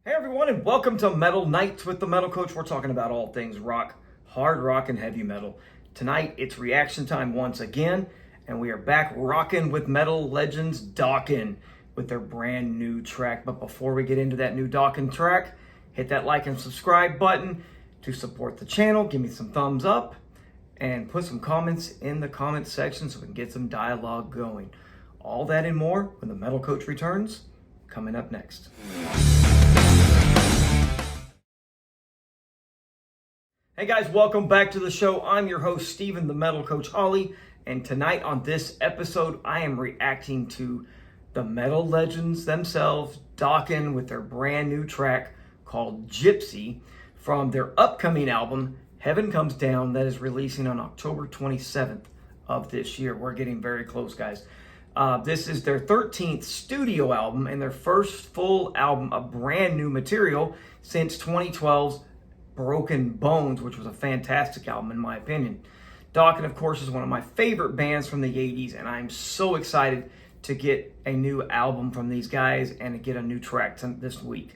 Hey everyone, and welcome to Metal Nights with the Metal Coach. We're talking about all things rock, hard rock, and heavy metal. Tonight, it's reaction time once again, and we are back rocking with metal legends DOKKEN with their brand new track. But before we get into that new DOKKEN track, hit that like and subscribe button to support the channel. Give me some thumbs up and put some comments in the comment section so we can get some dialogue going. All that and more when the Metal Coach returns, coming up next. Hey guys, welcome back to the show. I'm your host, Steven, the Metal Coach Holly, and tonight on this episode, I am reacting to the metal legends themselves, DOKKEN, with their brand new track called Gypsy from their upcoming album, Heaven Comes Down, that is releasing on October 27th of this year. We're getting very close, guys. This is their 13th studio album and their first full album of brand new material since 2012's Broken Bones, which was a fantastic album in my opinion. DOKKEN, of course, is one of my favorite bands from the 80s, and I'm so excited to get a new album from these guys and to get a new track this week.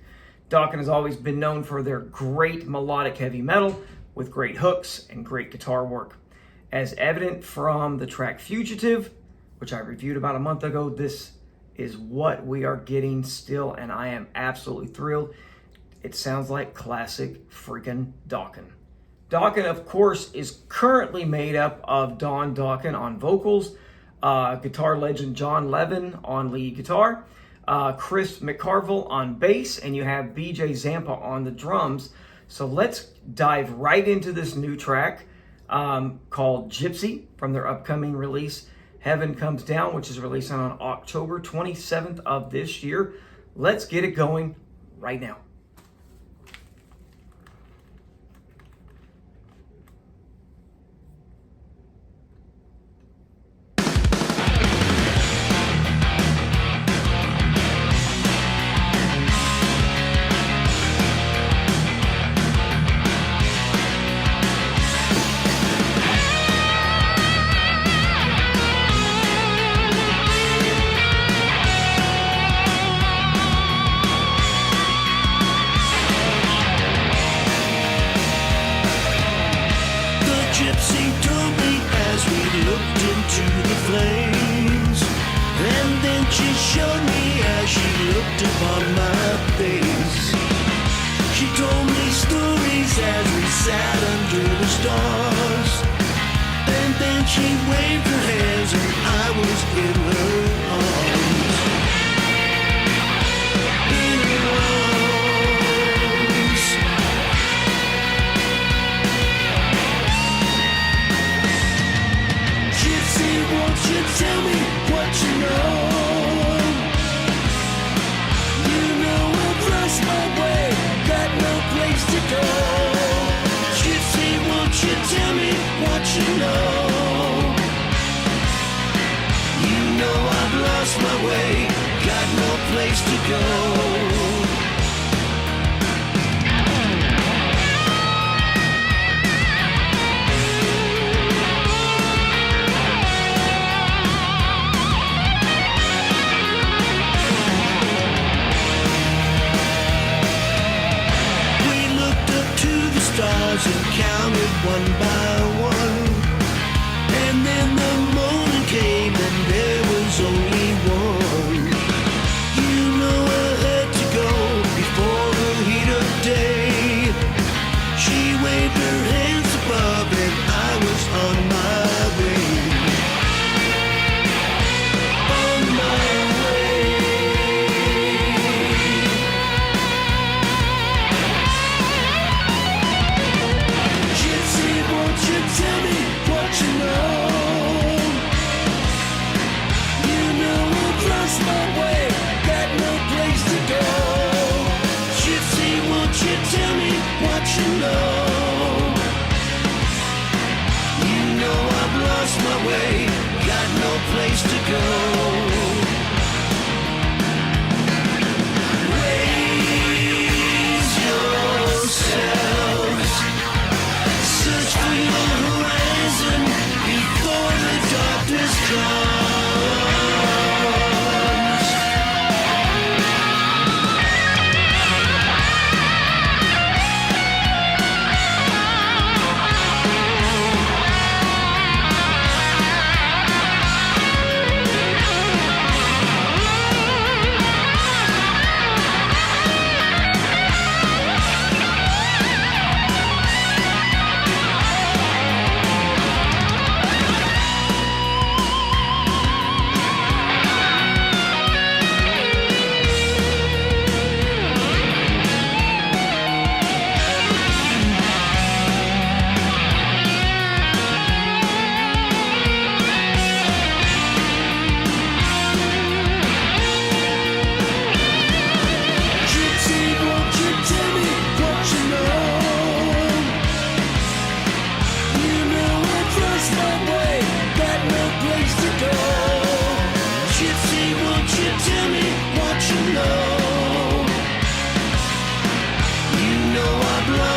DOKKEN has always been known for their great melodic heavy metal with great hooks and great guitar work. As evident from the track Fugitive, which I reviewed about a month ago, this is what we are getting still, and I am absolutely thrilled. It sounds like classic freaking DOKKEN. DOKKEN, of course, is currently made up of Don Dokken on vocals, guitar legend John Levin on lead guitar, Chris McCarville on bass, and you have BJ Zampa on the drums. So let's dive right into this new track called Gypsy from their upcoming release, Heaven Comes Down, which is releasing on October 27th of this year. Let's get it going right now. Gypsy told me as we looked into the flames, and then she showed me as she looked upon my face. She told me stories as we sat under the stars, and then she waved her hands and I was in her arms. In her arms. Gypsy, won't you tell me what you know? You know I've lost my way, got no place to go. Gypsy, won't you tell me what you know? You know I've lost my way, got no place to go. And counted one by one, and then the morning came and there was only one. You know I had to go before the heat of day. She waved her hands above and I was on my way. On my way. Won't you tell me what you know? You know I've lost my way, got no place to go. Gypsy, won't you tell me what you know? You know I've lost my way, got no place to go. Raise yourselves, search for your horizon before the darkness comes.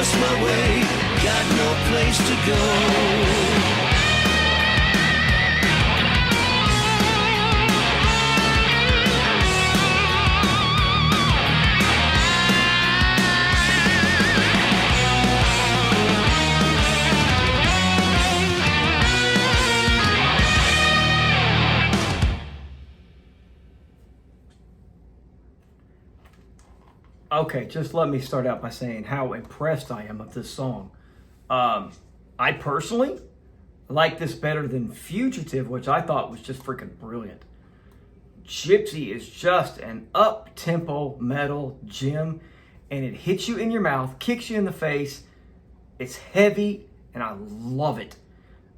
lost my way, got no place to go. Okay, just let me start out by saying how impressed I am of this song. I personally like this better than Fugitive, which I thought was just freaking brilliant. Gypsy is just an up-tempo metal gem, and it hits you in your mouth, kicks you in the face. It's heavy, and I love it.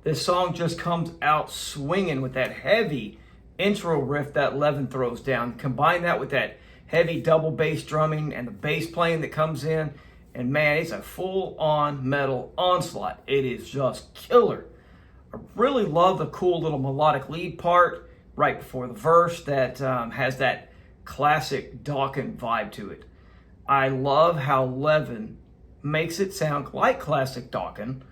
This song just comes out swinging with that heavy intro riff that Levin throws down. Combine that with that heavy double bass drumming and the bass playing that comes in, and man, it's a full-on metal onslaught. It is just killer. I really love the cool little melodic lead part right before the verse that has that classic Dokken vibe to it. I love how Levin makes it sound like classic Dokken,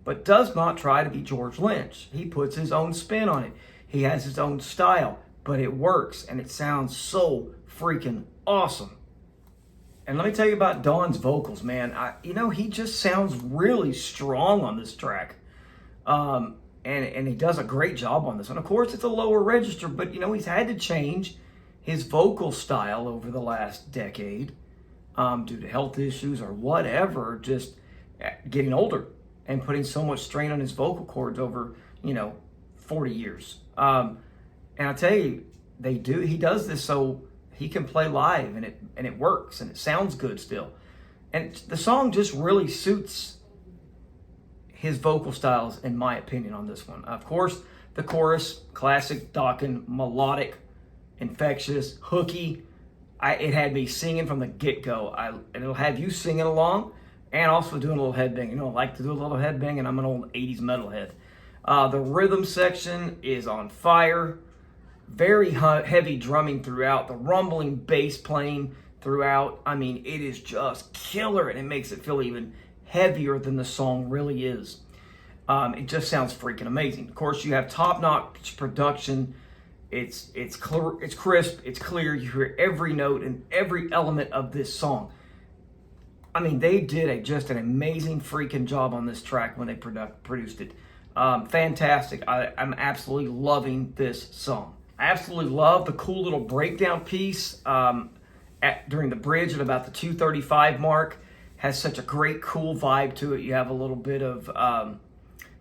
but does not try to be George Lynch. He puts his own spin on it. He has his own style, but it works, and it sounds so freaking awesome. And let me tell you about Don's vocals, man. He just sounds really strong on this track. And he does a great job on this. And of course, it's a lower register, but he's had to change his vocal style over the last decade due to health issues or whatever, just getting older and putting so much strain on his vocal cords over, 40 years. And I tell you, he does this so he can play live, and it works, and it sounds good still. And the song just really suits his vocal styles, in my opinion, on this one. Of course, the chorus, classic Dokken, melodic, infectious, hooky. It had me singing from the get-go. And it'll have you singing along and also doing a little headbang. I like to do a little headbang, and I'm an old 80s metalhead. The rhythm section is on fire. Very heavy drumming throughout, the rumbling bass playing throughout. I mean, it is just killer, and it makes it feel even heavier than the song really is. It just sounds freaking amazing. Of course, you have top-notch production. It's crisp, it's clear. You hear every note and every element of this song. I mean, they did just an amazing freaking job on this track when they produced it. Fantastic. I'm absolutely loving this song. I absolutely love the cool little breakdown piece during the bridge at about the 2:35 mark. Has such a great, cool vibe to it. You have a little bit of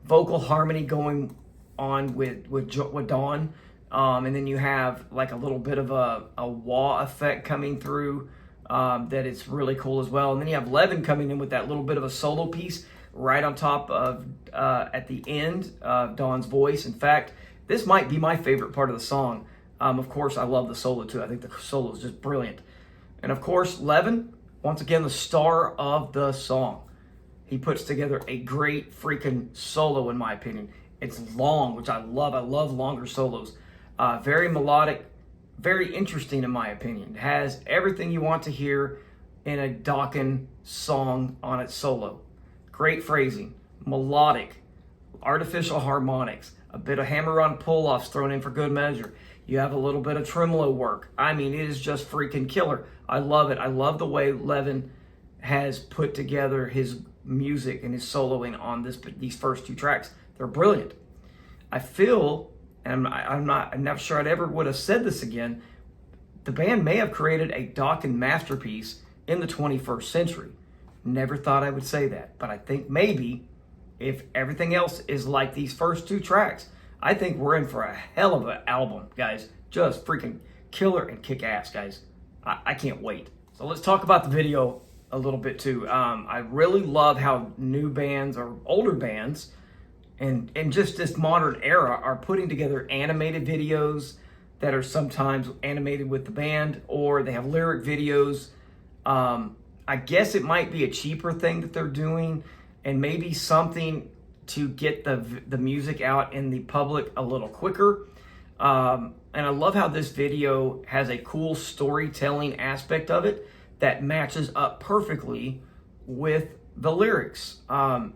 vocal harmony going on with Dawn, and then you have like a little bit of a wah effect coming through that is really cool as well. And then you have Levin coming in with that little bit of a solo piece right on top of at the end of Dawn's voice. In fact, this might be my favorite part of the song. Of course, I love the solo too. I think the solo is just brilliant. And of course, Levin, once again, the star of the song. He puts together a great freaking solo, in my opinion. It's long, which I love. I love longer solos. Very melodic, very interesting, in my opinion. It has everything you want to hear in a Dokken song on its solo. Great phrasing, melodic, artificial harmonics, a bit of hammer-on pull-offs thrown in for good measure. You have a little bit of tremolo work. I mean, it is just freaking killer. I love it. I love the way Levin has put together his music and his soloing on these first two tracks. They're brilliant. I feel, and I'm not sure I'd ever would have said this again, the band may have created a Dokken masterpiece in the 21st century. Never thought I would say that, but I think maybe if everything else is like these first two tracks, I think we're in for a hell of an album, guys. Just freaking killer and kick ass, guys. I can't wait. So let's talk about the video a little bit too. I really love how new bands or older bands and just this modern era are putting together animated videos that are sometimes animated with the band, or they have lyric videos. I guess it might be a cheaper thing that they're doing, and maybe something to get the music out in the public a little quicker. And I love how this video has a cool storytelling aspect of it that matches up perfectly with the lyrics. I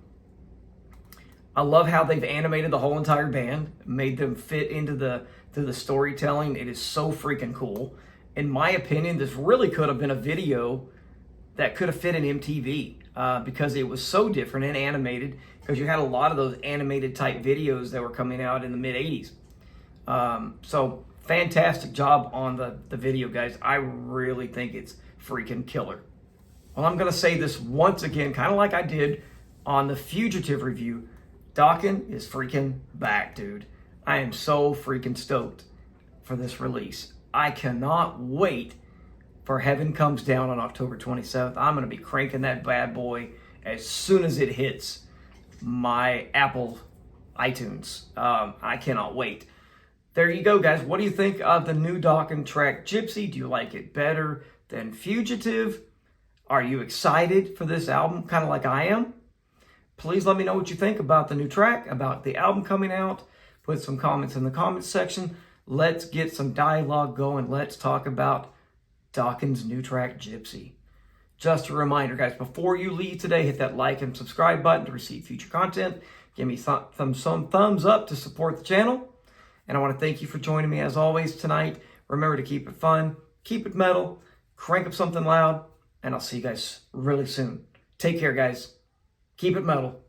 love how they've animated the whole entire band, made them fit into the storytelling. It is so freaking cool. In my opinion, this really could have been a video that could have fit in MTV because it was so different and animated, because you had a lot of those animated type videos that were coming out in the mid 80s. So fantastic job on the video, guys. I really think it's freaking killer. Well, I'm going to say this once again, kind of like I did on the Fugitive review. Dokken is freaking back, dude. I am so freaking stoked for this release. I cannot wait for Heaven Comes Down on October 27th. I'm going to be cranking that bad boy as soon as it hits my Apple iTunes. I cannot wait. There you go, guys. What do you think of the new Dokken track, Gypsy? Do you like it better than Fugitive? Are you excited for this album, kind of like I am? Please let me know what you think about the new track, about the album coming out. Put some comments in the comments section. Let's get some dialogue going. Let's talk about Dokken's new track, Gypsy. Just a reminder, guys, before you leave today, hit that like and subscribe button to receive future content. Give me some thumbs up to support the channel. And I want to thank you for joining me as always tonight. Remember to keep it fun, keep it metal, crank up something loud, and I'll see you guys really soon. Take care, guys. Keep it metal.